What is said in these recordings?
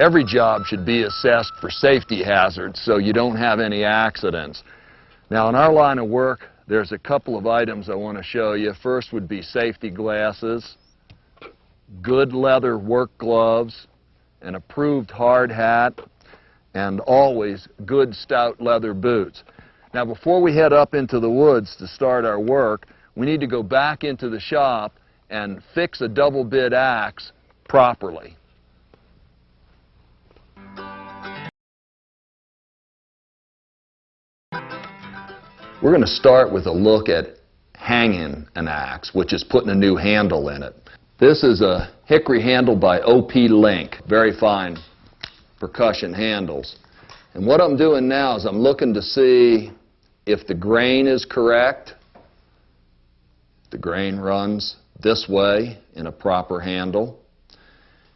Every job should be assessed for safety hazards so you don't have any accidents. Now, in our line of work, there's a couple of items I want to show you. First would be safety glasses, good leather work gloves, an approved hard hat, and always good stout leather boots. Now, before we head up into the woods to start our work, we need to go back into the shop and fix a double bit axe properly. We're going to start with a look at hanging an axe, which is putting a new handle in it. This is a hickory handle by OP Link, very fine percussion handles. And what I'm doing now is I'm looking to see if the grain is correct. The grain runs this way in a proper handle.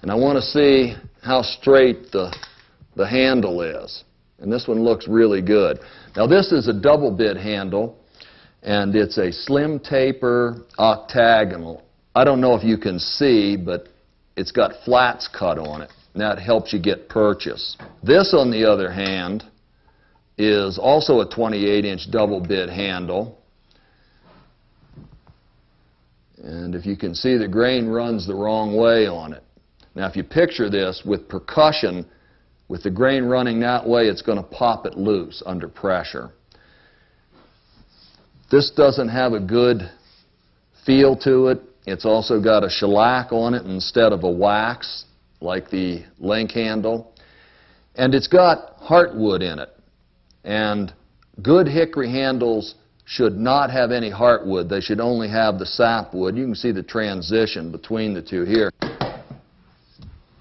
And I want to see how straight the handle is. And this one looks really good. Now, this is a double bit handle, and it's a slim taper octagonal. I don't know if you can see, but it's got flats cut on it, and that helps you get purchase. This, on the other hand, is also a 28-inch double bit handle. And if you can see, the grain runs the wrong way on it. Now, if you picture this with percussion, with the grain running that way, it's going to pop it loose under pressure. This doesn't have a good feel to it. It's also got a shellac on it instead of a wax, like the link handle. And it's got heartwood in it. And good hickory handles should not have any heartwood. They should only have the sapwood. You can see the transition between the two here.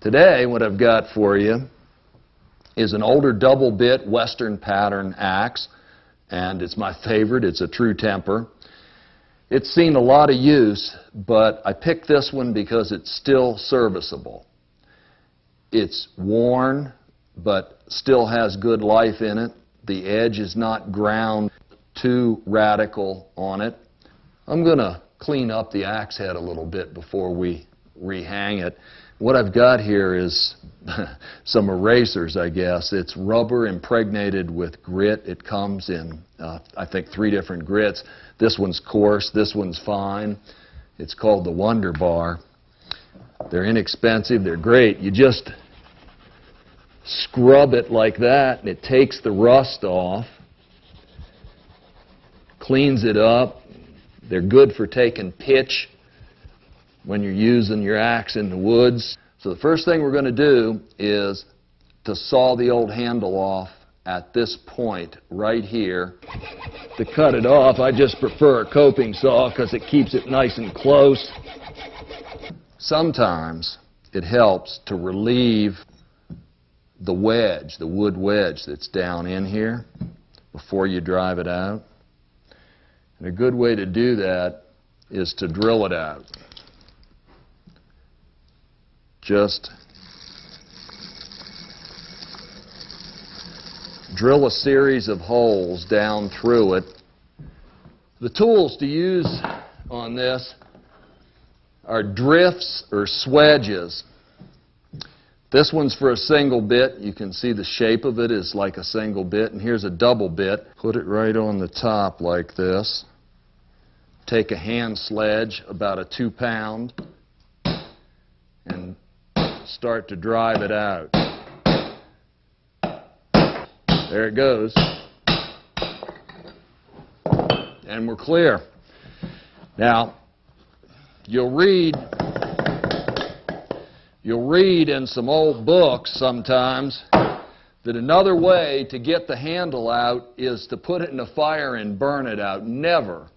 Today, what I've got for you is an older double bit Western pattern axe, and it's my favorite. It's a true temper. It's seen a lot of use, but I picked this one because it's still serviceable. It's worn, but still has good life in it. The edge is not ground too radical on it. I'm going to clean up the axe head a little bit before we rehang it. What I've got here is some erasers, I guess. It's rubber impregnated with grit. It comes in, I think, 3 different grits. This one's coarse, this one's fine. It's called the Wonder Bar. They're inexpensive, they're great. You just scrub it like that, and it takes the rust off, cleans it up. They're good for taking pitch when you're using your axe in the woods. So the first thing we're going to do is to saw the old handle off at this point right here. To cut it off, I just prefer a coping saw because it keeps it nice and close. Sometimes it helps to relieve the wedge, the wood wedge that's down in here before you drive it out. And a good way to do that is to drill it out. Just drill a series of holes down through it. The tools to use on this are drifts or swedges. This one's for a single bit. You can see the shape of it is like a single bit. And here's a double bit. Put it right on the top like this. Take a hand sledge, about a 2-pound, and start to drive it out. There it goes. And we're clear. Now, you'll read in some old books sometimes that another way to get the handle out is to put it in a fire and burn it out. Never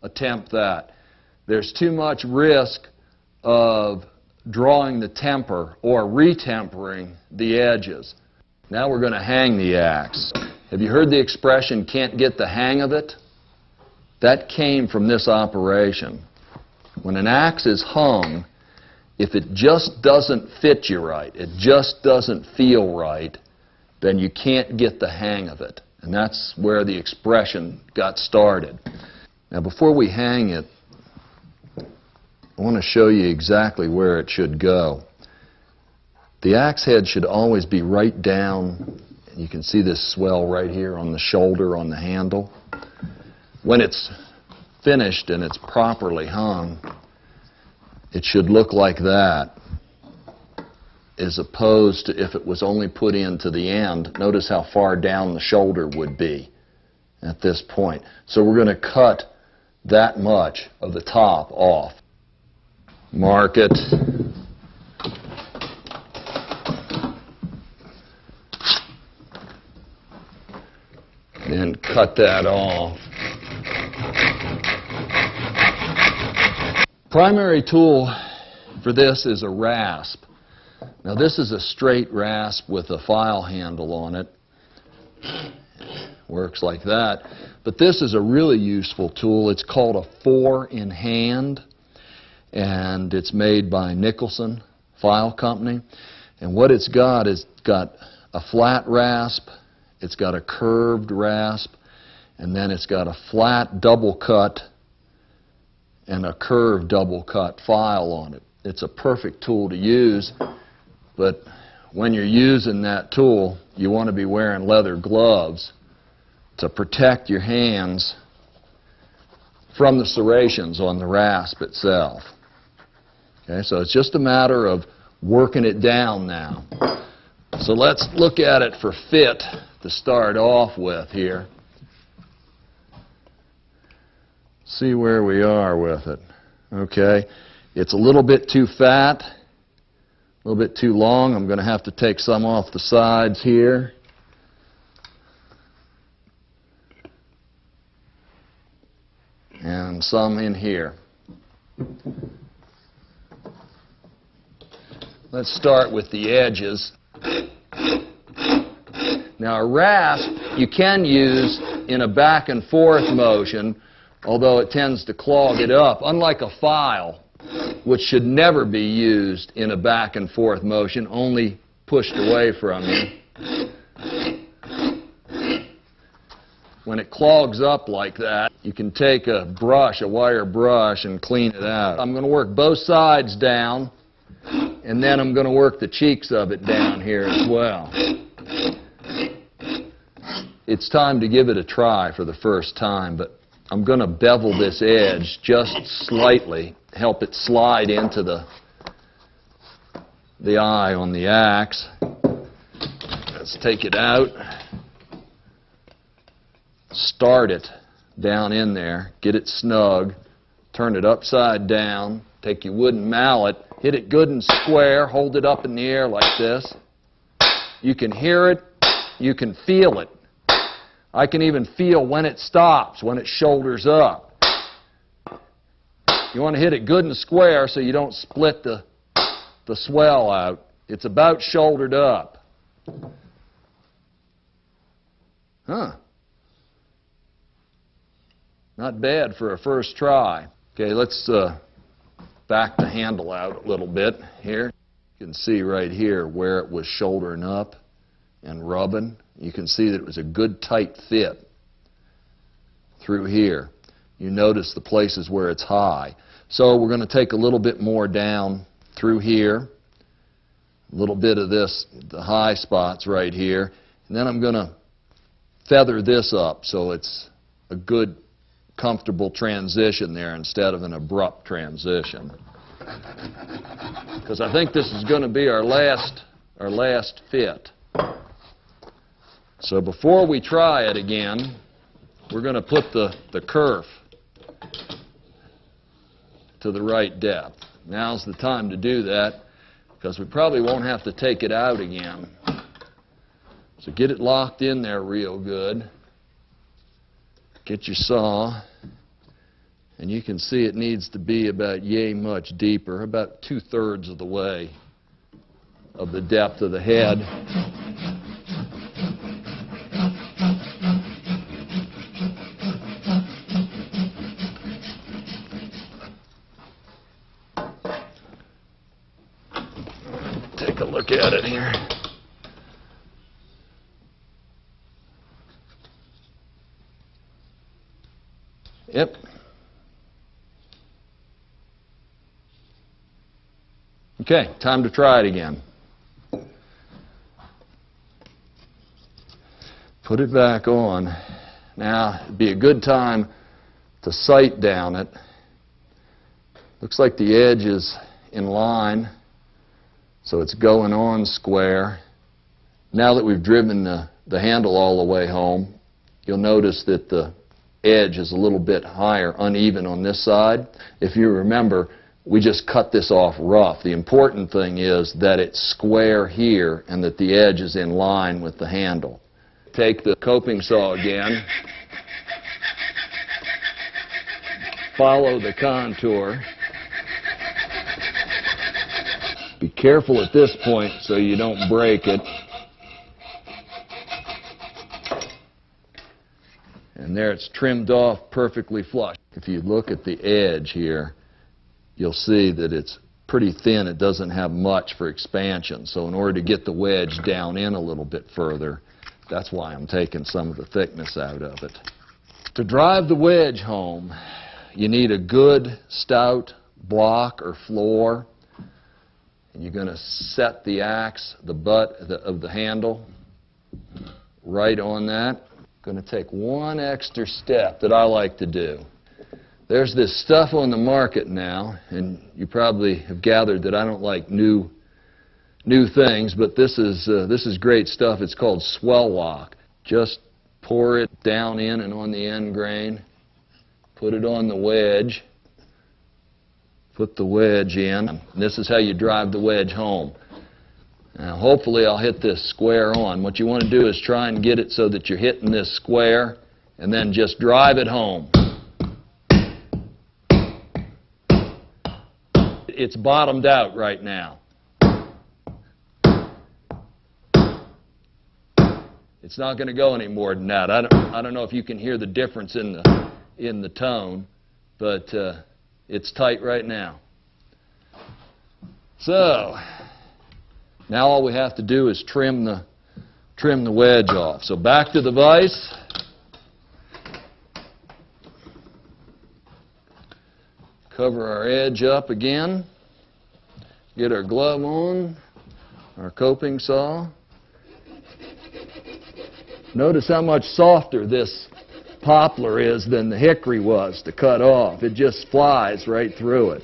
attempt that. There's too much risk of drawing the temper or retempering the edges. Now we're going to hang the axe. Have you heard the expression, can't get the hang of it? That came from this operation. When an axe is hung, if it just doesn't fit you right, it just doesn't feel right, then you can't get the hang of it. And that's where the expression got started. Now before we hang it, I want to show you exactly where it should go. The axe head should always be right down. You can see this swell right here on the shoulder on the handle. When it's finished and it's properly hung, it should look like that, as opposed to if it was only put into the end. Notice how far down the shoulder would be at this point. So we're going to cut that much of the top off. Mark it. And cut that off. Primary tool for this is a rasp. Now this is a straight rasp with a file handle on it. Works like that. But this is a really useful tool. It's called a 4-in-hand, and it's made by Nicholson File Company. And what it's got is got a flat rasp, it's got a curved rasp, and then it's got a flat double cut and a curved double cut file on it. It's a perfect tool to use, but when you're using that tool, you want to be wearing leather gloves to protect your hands from the serrations on the rasp itself. Okay, so it's just a matter of working it down now. So let's look at it for fit to start off with here. See where we are with it. Okay, it's a little bit too fat, a little bit too long. I'm going to have to take some off the sides here. And some in here. Let's start with the edges. Now a rasp you can use in a back and forth motion, although it tends to clog it up, unlike a file, which should never be used in a back and forth motion, only pushed away from you. When it clogs up like that, you can take a brush, a wire brush, and clean it out. I'm going to work both sides down, and then I'm going to work the cheeks of it down here as well. It's time to give it a try for the first time, but I'm going to bevel this edge just slightly, help it slide into the eye on the axe. Let's take it out. Start it down in there, get it snug, turn it upside down, take your wooden mallet, hit it good and square, hold it up in the air like this. You can hear it, you can feel it. I can even feel when it stops, when it shoulders up. You want to hit it good and square so you don't split the swell out. It's about shouldered up. Huh. Not bad for a first try. Okay, let's back the handle out a little bit here. You can see right here where it was shouldering up and rubbing. You can see that it was a good tight fit through here. You notice the places where it's high. So we're going to take a little bit more down through here, a little bit of this, the high spots right here, and then I'm going to feather this up so it's a good, comfortable transition there instead of an abrupt transition. Because I think this is going to be our last fit. So before we try it again, we're going to put the kerf to the right depth. Now's the time to do that because we probably won't have to take it out again. So get it locked in there real good. Get your saw, and you can see it needs to be about yay much deeper, about 2/3 of the way of the depth of the head. Take a look at it here. Yep. Okay, time to try it again. Put it back on. Now, it'd be a good time to sight down it. Looks like the edge is in line, so it's going on square. Now that we've driven the handle all the way home, you'll notice that the edge is a little bit higher, uneven on this side. If you remember, we just cut this off rough. The important thing is that it's square here and that the edge is in line with the handle. Take the coping saw again. Follow the contour. Be careful at this point so you don't break it. And there it's trimmed off perfectly flush. If you look at the edge here, you'll see that it's pretty thin. It doesn't have much for expansion. So in order to get the wedge down in a little bit further, that's why I'm taking some of the thickness out of it. To drive the wedge home, you need a good stout block or floor. And you're going to set the axe, the butt of the handle, right on that. Going to take one extra step that I like to do. There's this stuff on the market now, and you probably have gathered that I don't like new things, but this is great stuff. It's called swell lock. Just pour it down in and on the end grain. Put it on the wedge. Put the wedge in. And this is how you drive the wedge home. Now, hopefully I'll hit this square on. What you want to do is try and get it so that you're hitting this square, and then just drive it home. It's bottomed out right now. It's not going to go any more than that. I don't know if you can hear the difference in the tone, but it's tight right now. So now all we have to do is trim the wedge off. So back to the vise. Cover our edge up again. Get our glove on, our coping saw. Notice how much softer this poplar is than the hickory was to cut off. It just flies right through it.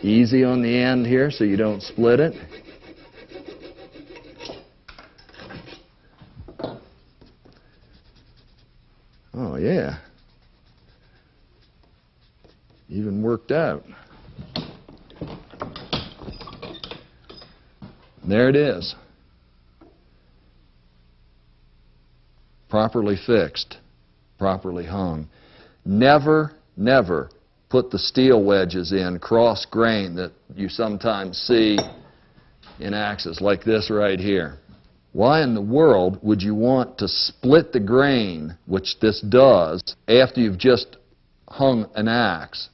Easy on the end here so you don't split it. Oh yeah. Even worked out. There it is. Properly fixed, properly hung. Never, never put the steel wedges in cross grain that you sometimes see in axes like this right here. Why in the world would you want to split the grain, which this does, after you've just hung an axe?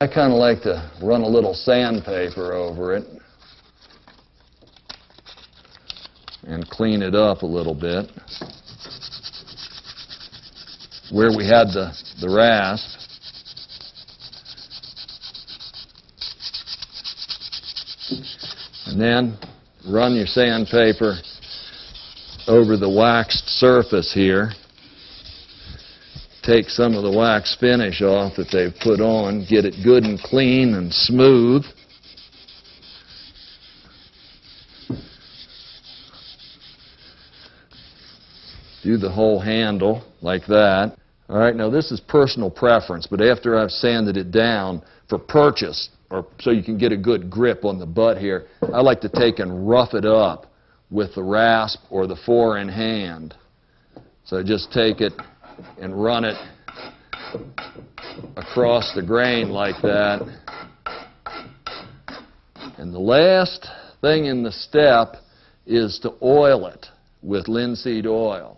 I kind of like to run a little sandpaper over it and clean it up a little bit. Where we had the rasp, and then run your sandpaper over the waxed surface here. Take some of the wax finish off that they've put on, get it good and clean and smooth. Do the whole handle like that. All right, now this is personal preference, but after I've sanded it down for purchase, or so you can get a good grip on the butt here, I like to take and rough it up with the rasp or the 4-in-hand. So I just take it and run it across the grain like that. And the last thing in the step is to oil it with linseed oil.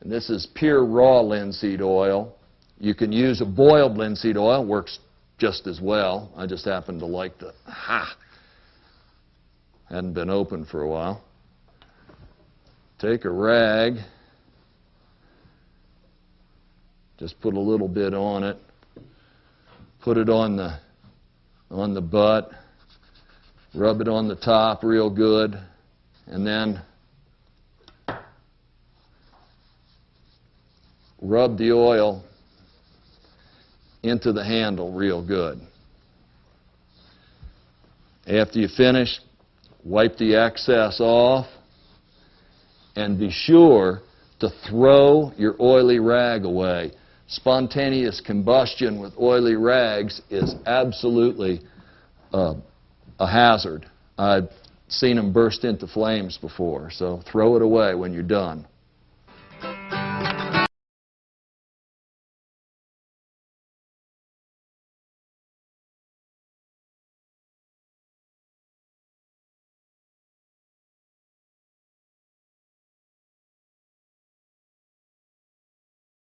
And this is pure raw linseed oil. You can use a boiled linseed oil, works just as well. I just happen to like the, hadn't been open for a while. Take a rag, just put a little bit on it, put it on the butt, rub it on the top real good, and then rub the oil into the handle real good. After you finish, wipe the excess off and be sure to throw your oily rag away. Spontaneous combustion with oily rags is absolutely a hazard. I've seen them burst into flames before, so throw it away when you're done.